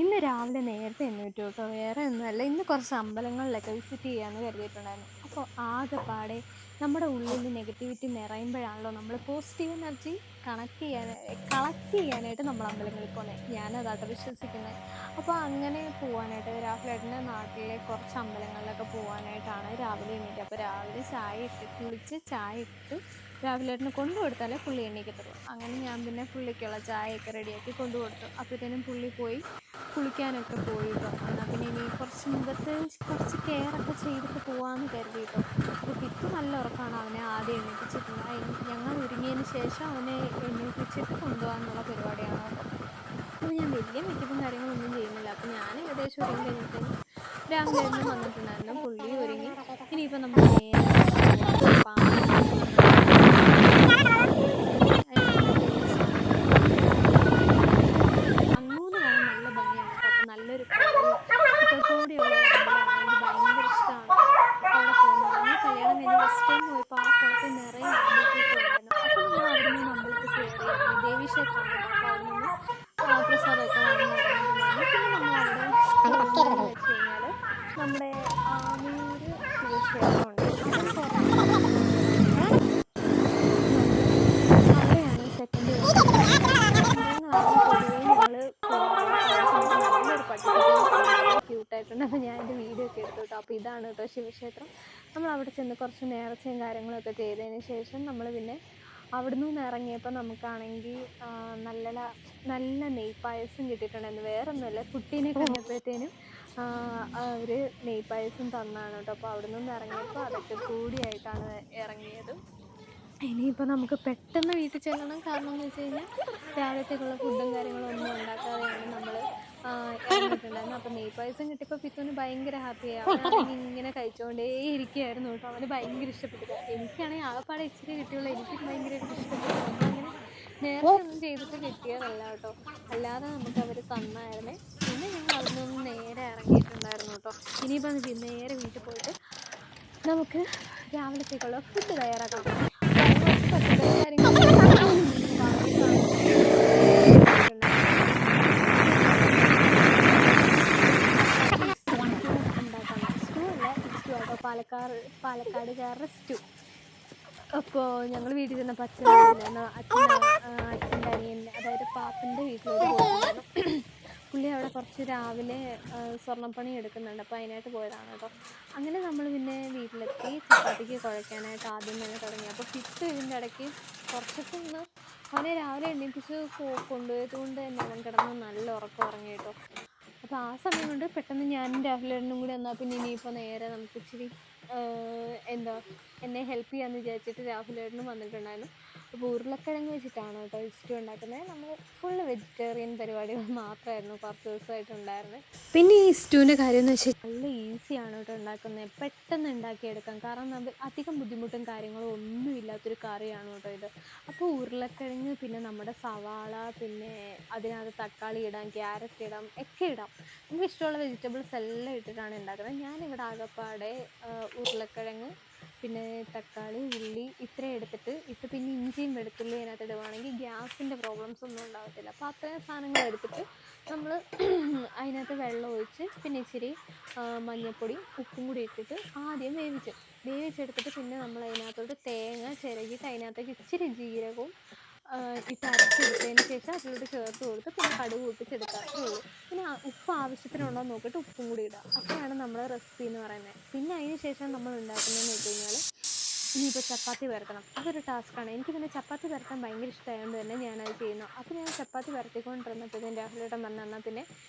ഇന്ന് രാവിലെ നേരത്തെ എണീറ്റു കേട്ടോ. വേറെ ഒന്നുമല്ല, ഇന്ന് കുറച്ച് അമ്പലങ്ങളിലൊക്കെ വിസിറ്റ് ചെയ്യാമെന്ന് കരുതിയിട്ടുണ്ടായിരുന്നു. അപ്പോൾ ആകെപ്പാടെ നമ്മുടെ ഉള്ളിൽ നെഗറ്റിവിറ്റി നിറയുമ്പോഴാണല്ലോ നമ്മൾ പോസിറ്റീവ് എനർജി കളക്ട് ചെയ്യാനായിട്ട് നമ്മൾ അമ്പലങ്ങളിൽ പോകുന്നത്. ഞാനതാട്ടോ വിശ്വസിക്കുന്നത്. അപ്പോൾ അങ്ങനെ പോകാനായിട്ട് രാഹുലേട്ടൻ്റെ നാട്ടിലെ കുറച്ച് അമ്പലങ്ങളിലൊക്കെ പോകാനായിട്ടാണ് രാവിലെ എണീറ്റത്. അപ്പോൾ രാവിലെ കുളിച്ച് ചായ ഇട്ട് രാവിലേട്ടന് കൊണ്ടു കൊടുത്താലേ പുള്ളി എണീക്കത്തുള്ളൂ. അങ്ങനെ ഞാൻ പിന്നെ പുള്ളിക്കുള്ള ചായയൊക്കെ റെഡിയാക്കി കൊണ്ടു കൊടുത്തു. അപ്പോഴത്തേനും പുള്ളി പോയി കുളിക്കാനൊക്കെ പോയി കേട്ടോ. എന്നാൽ പിന്നെ ഇനി കുറച്ച് മുഖത്ത് കുറച്ച് കെയറൊക്കെ ചെയ്തിട്ട് പോകാമെന്ന് കരുതി കേട്ടോ. അപ്പോൾ പിറ്റു നല്ല ഉറക്കമാണ്. അവനെ ആദ്യം എണീപ്പിച്ചിട്ടില്ല. ഞങ്ങൾ ഒരുങ്ങിയതിന് ശേഷം അവനെ എണീപ്പിച്ചിട്ട് കൊണ്ടുപോകാമെന്നുള്ള പരിപാടിയാണ് കേട്ടോ. അപ്പോൾ ഞാൻ വലിയ മേക്കപ്പും കാര്യങ്ങളൊന്നും ചെയ്യുന്നില്ല. അപ്പോൾ ഞാൻ ഏകദേശം ഒരുങ്ങി കഴിഞ്ഞിട്ട് രാഹുലേട്ടനും വന്നിട്ടുണ്ടായിരുന്നു. പുള്ളി ഒരുങ്ങി. ഇനിയിപ്പോൾ നമ്മൾ നേരെ അങ്ങൂന്ന് കാണാൻ നല്ല ഭംഗിയാണ് കേട്ടോ. അപ്പോൾ നല്ലൊരു കൂടിയുള്ള അമ്പലമാണ്. എനിക്ക് ഭയങ്കര ഇഷ്ടമാണ് അവിടെ പോകുന്നത്. നമ്മൾ കല്യാണം കഴിഞ്ഞ് ഫസ്റ്റ് ടൈം പോയപ്പോൾ ആ കുളത്തിൽ നിറയെ അമ്പലത്തിലുണ്ടായിരുന്നു. അപ്പോൾ നമ്മൾ അവിടെ നിന്ന് അമ്പലത്തിൽ കയറിയായിരുന്നു. ദേവീക്ഷേത്രമാണ്. അപ്പോൾ അവിടെ നിന്ന് പ്രസാദമൊക്കെ വാങ്ങി ഇറങ്ങിയിട്ടുണ്ടായിരുന്നു. പിന്നെ നമ്മൾ അവിടെ വെച്ച് കഴിഞ്ഞാൽ നമ്മുടെ ആമയൂര് ശിവക്ഷേത്രമുണ്ട്. അവിടെയാണ് സെക്കൻഡ് ക്യൂട്ടായിട്ടുണ്ട്. അപ്പോൾ ഞാൻ എൻ്റെ വീഡിയോ ഒക്കെ എടുത്തു കേട്ടോ. അപ്പോൾ ഇതാണ് കേട്ടോ ശിവക്ഷേത്രം. നമ്മൾ അവിടെ ചെന്ന് കുറച്ച് നേർച്ചയും കാര്യങ്ങളൊക്കെ ചെയ്തതിന് ശേഷം നമ്മൾ പിന്നെ അവിടെ നിന്ന് ഇറങ്ങിയപ്പോൾ നമുക്കാണെങ്കിൽ നല്ല നെയ്പായസം കിട്ടിയിട്ടുണ്ടായിരുന്നു. വേറെ ഒന്നുമല്ല, കുട്ടീനെ കണ്ടപ്പോഴത്തേനും അവർ നെയ്പായസം തന്നാണ് കേട്ടോ. അപ്പോൾ അവിടെ നിന്ന് ഇറങ്ങിയപ്പോൾ അതൊക്കെ കൂടിയായിട്ടാണ് ഇറങ്ങിയത്. ഇനിയിപ്പോൾ നമുക്ക് പെട്ടെന്ന് വീട്ടിൽ ചെല്ലണം. കാരണം എന്ന് വെച്ച് കഴിഞ്ഞാൽ രാവിലത്തേക്കുള്ള ഫുഡും കാര്യങ്ങളും ഒന്നും ഉണ്ടാക്കാതെയാണ് നമ്മൾ ഇറങ്ങിയിട്ടുണ്ടായിരുന്നു. അപ്പോൾ നെയ്പായസം കിട്ടിയപ്പോൾ പിത്തുവിന് ഭയങ്കര ഹാപ്പിയായി. അവൻ ഇങ്ങനെ കഴിച്ചുകൊണ്ടേ ഇരിക്കുകയായിരുന്നു കേട്ടോ. അവന് ഭയങ്കര ഇഷ്ടപ്പെട്ടു. എനിക്കാണെങ്കിൽ ആകെപ്പാടെ ഇച്ചിരി കിട്ടിയുള്ളൂ. എനിക്ക് ഭയങ്കരമായിട്ട് ഇഷ്ടപ്പെട്ടു. നമ്മളങ്ങനെ നേരത്തെ ഒന്നും ചെയ്തിട്ട് കിട്ടിയതല്ല കേട്ടോ. അല്ലാതെ നമുക്ക് അവർ തന്നായിരുന്നേ. പിന്നെ ഞങ്ങൾ അവിടെ നിന്ന് നേരെ ഇറങ്ങിയിട്ടുണ്ടായിരുന്നു കേട്ടോ. ഇനിയിപ്പോൾ നേരെ വീട്ടിൽ പോയിട്ട് നമുക്ക് രാവിലത്തേക്കുള്ള ഫുഡ് തയ്യാറാക്കാം. പാലക്കാടുകാരുടെ സ്റ്റൂ. അപ്പോൾ ഞങ്ങൾ വീട്ടിൽ ചെന്നപ്പോൾ അച്ഛൻ്റെ അനിയൻ, അതായത് പാപ്പൻ്റെ വീട്ടിലോട്ട് പോയിട്ടുണ്ടായിരുന്നു. പുള്ളി അവിടെ കുറച്ച് രാവിലെ സ്വർണ്ണപ്പണി എടുക്കുന്നുണ്ട്. അപ്പോൾ അതിനായിട്ട് പോയതാണ് കേട്ടോ. അങ്ങനെ നമ്മൾ പിന്നെ വീട്ടിലെത്തി ചപ്പാത്തിക്ക് കുഴയ്ക്കാനായിട്ട് ആദ്യം തന്നെ തുടങ്ങി. അപ്പോൾ പിത്ത് ഇതിൻ്റെ ഇടയ്ക്ക് കുറച്ചൊക്കെ ഒന്ന് അവനെ രാവിലെ എണ്ണിപ്പിച്ച് കൊണ്ടുപോയത് കൊണ്ട് തന്നെ അവൻ കിടന്ന് നല്ല ഉറക്കം ഉറങ്ങി കേട്ടോ. അപ്പോൾ ആ സമയം കൊണ്ട് പെട്ടെന്ന് ഞാനും രാഹുലേട്ടനും കൂടി എന്നാൽ പിന്നെ ഇനിയിപ്പോൾ നേരെ നമുക്ക് ഇച്ചിരി എന്നെ ഹെൽപ്പ് ചെയ്യാമെന്ന് വിചാരിച്ചിട്ട് രാഹുലേട്ടനും വന്നിട്ടുണ്ടായിരുന്നു. അപ്പോൾ ഉരുളക്കിഴങ്ങ് വെച്ചിട്ടാണ് കേട്ടോ സ്റ്റൂ ഉണ്ടാക്കുന്നത്. നമ്മൾ ഫുള്ള് വെജിറ്റേറിയൻ പരിപാടികൾ മാത്രമായിരുന്നു കുറച്ച് ദിവസമായിട്ടുണ്ടായിരുന്നത്. പിന്നെ ഈ സ്റ്റൂവിൻ്റെ കാര്യം എന്ന് വെച്ചാൽ നല്ല ഈസിയാണ് കേട്ടോ ഉണ്ടാക്കുന്നത്. പെട്ടെന്ന് ഉണ്ടാക്കിയെടുക്കാം. കാരണം അധികം ബുദ്ധിമുട്ടും കാര്യങ്ങളും ഒന്നും ഇല്ലാത്തൊരു കറിയാണ് കേട്ടോ ഇത്. അപ്പോൾ ഉരുളക്കിഴങ്ങ്, പിന്നെ നമ്മുടെ സവാള, പിന്നെ അതിനകത്ത് തക്കാളി ഇടാം, ക്യാരറ്റ് ഇടാം, ഒക്കെ ഇടാം. നമുക്ക് ഇഷ്ടമുള്ള വെജിറ്റബിൾസ് എല്ലാം ഇട്ടിട്ടാണ് ഉണ്ടാക്കുന്നത്. ഞാനിവിടെ ആകെപ്പാടെ ഉരുളക്കിഴങ്ങ്, പിന്നെ തക്കാളി, ഉള്ളി ഇത്രയും ഇട്ട് പിന്നെ ഇഞ്ചിയും വെളുത്തുള്ളി അതിനകത്ത് ഇടുവാണെങ്കിൽ ഗ്യാസിൻ്റെ പ്രോബ്ലംസ് ഒന്നും ഉണ്ടാകത്തില്ല. അപ്പോൾ അത്രയും സാധനങ്ങൾ എടുത്തിട്ട് നമ്മൾ അതിനകത്ത് വെള്ളം ഒഴിച്ച് പിന്നെ ഇച്ചിരി മഞ്ഞൾപ്പൊടിയും ഉപ്പും കൂടി ഇട്ടിട്ട് ആദ്യം വേവിച്ചെടുത്തിട്ട് പിന്നെ നമ്മൾ അതിനകത്തോട്ട് തേങ്ങ ചിരകിയിട്ട് അതിനകത്തേക്ക് ഇച്ചിരി ജീരകവും ഇട്ട് അരച്ചെടുത്തതിന് ശേഷം അതിലോട്ട് ചേർത്ത് കൊടുത്ത് പിന്നെ കടുക് പൊട്ടിച്ചെടുക്കാത്തേ ഉള്ളൂ. പിന്നെ ഉപ്പ് ആവശ്യത്തിനുണ്ടോ നോക്കിയിട്ട് ഉപ്പും കൂടി ഇടുക. അപ്പോഴാണ് നമ്മുടെ റെസിപ്പി എന്ന് പറയുന്നത്. പിന്നെ അതിന് ശേഷം നമ്മൾ ഉണ്ടാക്കുന്നതെന്ന് വെച്ച് കഴിഞ്ഞാൽ ഇനിയിപ്പോൾ ചപ്പാത്തി പരത്തണം. അതൊരു ടാസ്ക്കാണ്. എനിക്ക് പിന്നെ ചപ്പാത്തി പരത്താൻ ഭയങ്കര ഇഷ്ടമായതുകൊണ്ട് തന്നെ ഞാനത് ചെയ്യുന്നു. അപ്പോൾ ഞാൻ ചപ്പാത്തി പരത്തിക്കൊണ്ടിരുന്നപ്പോഴത്തേക്കും രാഹുലേട്ടൻ പറഞ്ഞു, എന്നാൽ പിന്നെ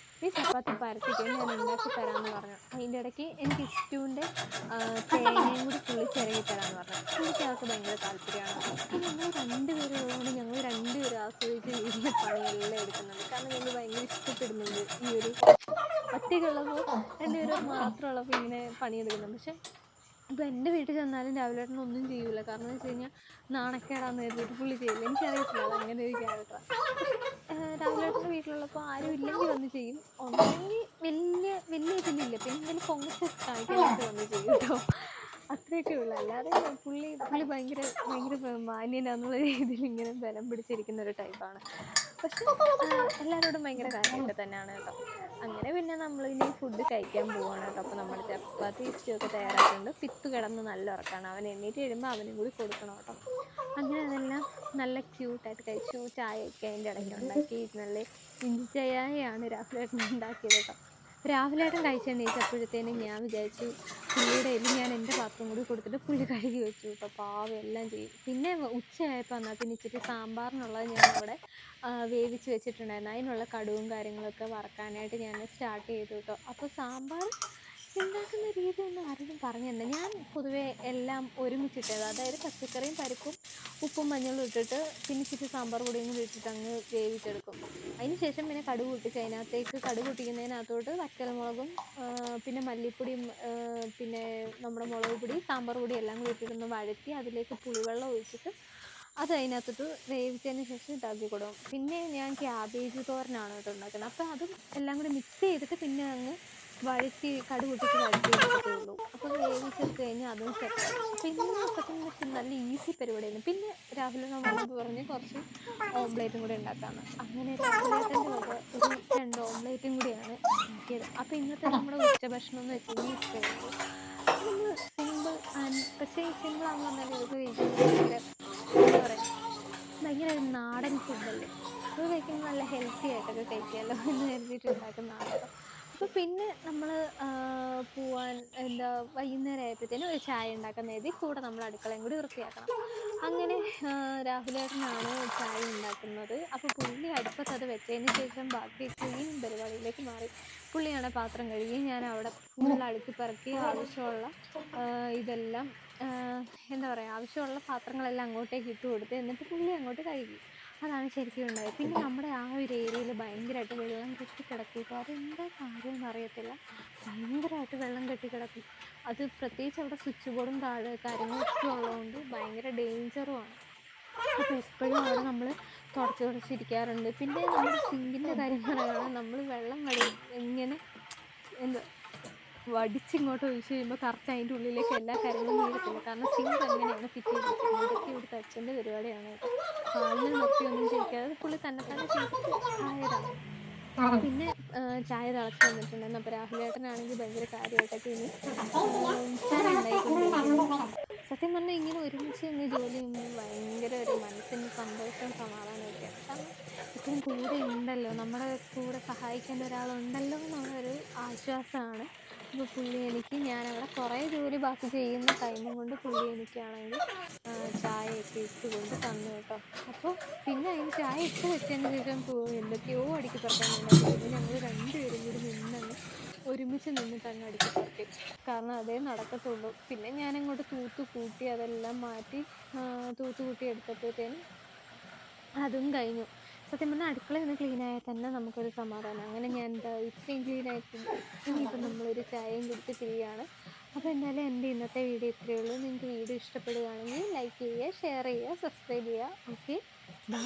ഈ ചപ്പാത്തി പരത്തിക്കാൻ ഞാൻ ഉണ്ടാക്കി തരാമെന്ന് പറഞ്ഞു. അതിൻ്റെ ഇടയ്ക്ക് എനിക്ക് സ്റ്റൂവിൻ്റെ തേങ്ങയും കൂടി പുള്ളി ചിരകി തരാമെന്ന് പറഞ്ഞു. പുള്ളിക്ക് അതൊക്കെ ഭയങ്കര താല്പര്യമാണ്. അപ്പോൾ ഞങ്ങൾ രണ്ടുപേരുള്ളതുകൊണ്ട് ഞങ്ങൾ രണ്ടുപേരും ആസ്വദിച്ച് വീട്ടിലെ പണിയെല്ലാം എടുക്കുന്നുണ്ട്. കാരണം ഞങ്ങൾ ഭയങ്കര ഇഷ്ടപ്പെടുന്നുണ്ട് ഈ ഒരു ഒറ്റയ്ക്കുള്ളപ്പോൾ രണ്ടുപേരും മാത്രമുള്ളപ്പോൾ ഇങ്ങനെ പണിയെടുക്കുന്നുണ്ട്. പക്ഷേ ഇപ്പോൾ എൻ്റെ വീട്ടിൽ ചെന്നാലും രാവിലേട്ടൻ ഒന്നും ചെയ്യൂല. കാരണം എന്ന് വെച്ച് കഴിഞ്ഞാൽ നാണക്കേടാന്ന് കരുതിയിട്ട് പുള്ളി ചെയ്യില്ല. എനിക്കറിയത്തില്ല അത് അങ്ങനെ ഒരു ക്യാരക്ടറാണ്. രാവിലേട്ടൻ്റെ വീട്ടിലുള്ളപ്പോൾ ആരും ഇല്ലെങ്കിൽ വന്ന് ചെയ്യും. ഒന്നെങ്കിൽ വലിയ ഇതിലില്ല, പിന്നെ എന്തെങ്കിലും പൊങ്ങച്ച് കാണിക്കാനായിട്ട് വന്ന് ചെയ്യും കേട്ടോ. അത്രയൊക്കെ ഉള്ളൂ. അല്ലാതെ പുള്ളി പുള്ളി ഭയങ്കര ഭയങ്കര മാന്യനാന്നുള്ള രീതിയിൽ ഇങ്ങനെ ബലം പിടിച്ചിരിക്കുന്ന ഒരു ടൈപ്പാണ്. പക്ഷെ എല്ലാവരോടും ഭയങ്കര കാര്യമൊക്കെ തന്നെയാണ് കേട്ടോ. അങ്ങനെ പിന്നെ നമ്മളിനി ഫുഡ് കഴിക്കാൻ പോവാണ് കേട്ടോ. അപ്പോൾ നമ്മുടെ ചപ്പാത്തി സ്റ്റൂ ഒക്കെ തയ്യാറായിട്ടുണ്ട്. പിത്ത് കിടന്ന് നല്ല ഉറക്കാണ്. അവൻ എണീറ്റ് കഴിയുമ്പോൾ അവനും കൂടി കൊടുക്കണം കേട്ടോ. അങ്ങനെ അതെല്ലാം നല്ല ക്യൂട്ടായിട്ട് കഴിച്ചു. ചായയൊക്കെ അതിൻ്റെ ഇടയ്ക്ക് ഉണ്ടാക്കി. നല്ല ഇഞ്ചി ചായയാണ് രാഹുലേട്ടൻ ഉണ്ടാക്കിയത് കേട്ടോ. രാഹുലേട്ടൻ കഴിച്ചെണ്ണീച്ചപ്പോഴത്തേനും ഞാൻ വിചാരിച്ചു പുള്ളിയുടെ കയ്യിൽ ഞാൻ എൻ്റെ പാത്രം കൂടി കൊടുത്തിട്ട് പുള്ളി കഴുകി വെച്ചു കേട്ടോ. പാവം എല്ലാം ചെയ്യും. പിന്നെ ഉച്ചയായപ്പോൾ അതിനകത്തിന് ഇച്ചിരി സാമ്പാറിനുള്ളത് ഞാൻ അവിടെ വേവിച്ച് വെച്ചിട്ടുണ്ടായിരുന്നു. അതിനുള്ള കടുവും കാര്യങ്ങളൊക്കെ വറക്കാനായിട്ട് ഞാൻ സ്റ്റാർട്ട് ചെയ്തു കേട്ടോ. അപ്പോൾ സാമ്പാർ ഉണ്ടാക്കുന്ന രീതി ഒന്നും ആരെങ്കിലും പറഞ്ഞു തന്നെ. ഞാൻ പൊതുവേ എല്ലാം ഒരുമിച്ചിട്ടത്, അതായത് പച്ചക്കറിയും പരിപ്പും ഉപ്പും മഞ്ഞളും ഇട്ടിട്ട് പിന്നെ ഇച്ചിരി സാമ്പാർ പൊടിയും കൂടി ഇട്ടിട്ട് അങ്ങ് വേവിച്ചെടുക്കും. അതിന് ശേഷം പിന്നെ കടുക് പൊട്ടിച്ച് അതിനകത്തേക്ക് കടുക് പൊട്ടിക്കുന്നതിനകത്തോട്ട് വറ്റൽമുളകും പിന്നെ മല്ലിപ്പൊടിയും പിന്നെ നമ്മുടെ മുളക് പൊടി സാമ്പാർ പൊടി എല്ലാം കൂടി ഇട്ടിട്ടൊന്ന് വഴറ്റി അതിലേക്ക് പുളിവെള്ളം ഒഴിച്ചിട്ട് അത് അതിനകത്തോട്ട് വേവിച്ചതിന് ശേഷം ഇതാക്കി കൊടുക്കും. പിന്നെ ഞാൻ ക്യാബേജ് തോരനാണ് കേട്ടോ ഉണ്ടാക്കുന്നത്. അപ്പോൾ അതും എല്ലാം കൂടി മിക്സ് ചെയ്തിട്ട് പിന്നെ അങ്ങ് വഴറ്റി കടുക് പൊട്ടിച്ച് വഴറ്റി എടുക്കത്തേ ഉള്ളൂ. അപ്പോൾ വേവിച്ചെടുത്ത് കഴിഞ്ഞാൽ അതും സെറ്റായി. പിന്നെ സത്യം നല്ല ഈസി പരിപാടിയായിരുന്നു. പിന്നെ രാഹുലിനെ വന്നപ്പോൾ പറഞ്ഞ് കുറച്ച് ഓംലേറ്റും കൂടി ഉണ്ടാക്കാമെന്ന്. അങ്ങനെ രാഹുലേട്ടൻ്റെ വക ഒരു 2 ഓംലേറ്റും കൂടിയാണ് ഉണ്ടാക്കിയത്. അപ്പോൾ ഇന്നത്തെ നമ്മുടെ ഉച്ചഭക്ഷണം എന്ന് വെച്ച് കഴിഞ്ഞാൽ ഇത്രയേ ഉള്ളൂ. നമ്മൾ സിമ്പിൾ പക്ഷേ ഈ സിമ്പിളാണെന്ന് പറഞ്ഞാൽ ഇതൊക്കെ കഴിക്കുന്നത് എന്താ പറയുക, ഭയങ്കര ഒരു നാടൻ ഫുഡല്ലേ. അത് കഴിക്കുമ്പോൾ നല്ല ഹെൽത്തി ആയിട്ടൊക്കെ കഴിക്കാമല്ലോ എന്ന് കരുതിയിട്ട് ഉണ്ടാക്കുന്നതാണ് കേട്ടോ. അപ്പോൾ പിന്നെ നമ്മൾ പോവാൻ വൈകുന്നേരം ആയപ്പോഴത്തേനും ഒരു ചായ ഉണ്ടാക്കുന്ന എഴുതി കൂടെ നമ്മൾ അടുക്കളയും കൂടി വൃത്തിയാക്കണം. അങ്ങനെ രാഹുലേട്ടനാണ് ചായ ഉണ്ടാക്കുന്നത്. അപ്പോൾ പുള്ളി അടുപ്പത്ത് അത് വെച്ചതിന് ശേഷം ബാക്കി ക്ലീൻ പരിപാടിയിലേക്ക് മാറി. പുള്ളിയാണ് പാത്രം കഴുകി. ഞാൻ അവിടെ ഫുൾ അടുക്കി പറക്കി ആവശ്യമുള്ള ഇതെല്ലാം എന്താ പറയുക, ആവശ്യമുള്ള പാത്രങ്ങളെല്ലാം അങ്ങോട്ടേക്ക് ഇട്ട് കൊടുത്ത് എന്നിട്ട് പുള്ളി അങ്ങോട്ട് കഴുകി. അതാണ് ശരിക്കും ഉണ്ടായത്. പിന്നെ നമ്മുടെ ആ ഒരു ഏരിയയിൽ ഭയങ്കരമായിട്ട് വെള്ളം കെട്ടിക്കിടക്കും. അതെന്താ കാര്യമെന്ന് അറിയത്തില്ല, ഭയങ്കരമായിട്ട് വെള്ളം കെട്ടിക്കിടക്കും. അത് പ്രത്യേകിച്ച് അവിടെ സ്വിച്ച് ബോർഡും കാര്യങ്ങളൊക്കെ ഉള്ളതുകൊണ്ട് ഭയങ്കര ഡേഞ്ചറുമാണ്. അപ്പോൾ എപ്പോഴും അവിടെ നമ്മൾ തുടച്ചിരിക്കാറുണ്ട്. പിന്നെ നമ്മുടെ സിങ്കിൻ്റെ കാര്യം പറയുകയാണെങ്കിൽ നമ്മൾ വെള്ളം ഇങ്ങനെ എന്താ വടിച്ചിങ്ങോട്ട് ഒഴിച്ച് കഴിയുമ്പോൾ കറക്റ്റ് അതിൻ്റെ ഉള്ളിലേക്ക് എല്ലാ കാര്യങ്ങളും വീഴത്തില്ല. കാരണം സിങ്ക് അങ്ങനെയാണ് ഫിറ്റ് ചെയ്തിരിക്കുന്നത്. ഇതൊക്കെ ഇവിടുത്തെ അച്ഛൻ്റെ പരിപാടിയാണ് കേട്ടോ. കാലിൽ നിർത്തിയൊന്നും ചെയ്യിക്കാതെ പുള്ളി തന്നെത്താനെ ചെയ്തിട്ട് ആയതാണ്. പിന്നെ ചായ തിളച്ച് വന്നിട്ടുണ്ടായിരുന്നു. അപ്പോൾ രാഹുലേട്ടനാണെങ്കിൽ ഭയങ്കര കാര്യമായിട്ടൊക്കെ ഇനി ചായ ഉണ്ടായിക്കൊണ്ടിരിക്കുന്നു. സത്യം പറഞ്ഞാൽ ഇങ്ങനെ ഒരുമിച്ച് നിന്ന് ജോലി ചെയ്യുമ്പോൾ ഭയങ്കര ഒരു മനസ്സിന് സന്തോഷവും സമാധാനമൊക്കെയാണ്. കാരണം ഇത്രയും കൂടെ ഉണ്ടല്ലോ, നമ്മുടെ കൂടെ സഹായിക്കാൻ ഒരാളുണ്ടല്ലോ എന്നുള്ളൊരു ആശ്വാസമാണ്. അപ്പോൾ പുള്ളി എനിക്ക് ഞാനവിടെ കുറേ ജോലി ബാക്കി ചെയ്യുന്ന ടൈമും കൊണ്ട് പുള്ളി എനിക്കാണെങ്കിൽ ചായയൊക്കെ ഇട്ട് കൊണ്ട് തന്നു കേട്ടോ. അപ്പോൾ പിന്നെ അതിന് ചായ ഇട്ട് വെച്ചതിന് ശേഷം എന്തൊക്കെയോ അടുക്കി പറക്കാനുണ്ടായിരുന്നു. പിന്നെ ഞങ്ങൾ രണ്ടുപേരും കൂടി നിന്നങ്ങ് ഒരുമിച്ച് നിന്നിട്ട് അങ്ങ് അടുക്കി പറക്കും. കാരണം അതേ നടക്കത്തുള്ളൂ. പിന്നെ ഞാനങ്ങോട്ട് തൂത്ത് കൂട്ടി അതെല്ലാം മാറ്റി തൂത്ത് കൂട്ടി എടുത്തപ്പോഴത്തേനും അതും കഴിഞ്ഞു. സത്യം പറഞ്ഞാൽ അടുക്കളയിൽ നിന്ന് ക്ലീനായാൽ തന്നെ നമുക്കൊരു സമാധാനം. അങ്ങനെ ഞാൻ ഇത്രയും ക്ലീനായിട്ടുണ്ട്. ഇനിയിപ്പോൾ നമ്മളൊരു ചായയും കുടിച്ച് പിരിയാണ്. അപ്പോൾ എന്തായാലും എൻ്റെ ഇന്നത്തെ വീഡിയോ ഇത്രയേ ഉള്ളൂ. നിങ്ങൾക്ക് വീഡിയോ ഇഷ്ടപ്പെടുകയാണെങ്കിൽ ലൈക്ക് ചെയ്യുക, ഷെയർ ചെയ്യുക, സബ്സ്ക്രൈബ് ചെയ്യുക. Okay, by.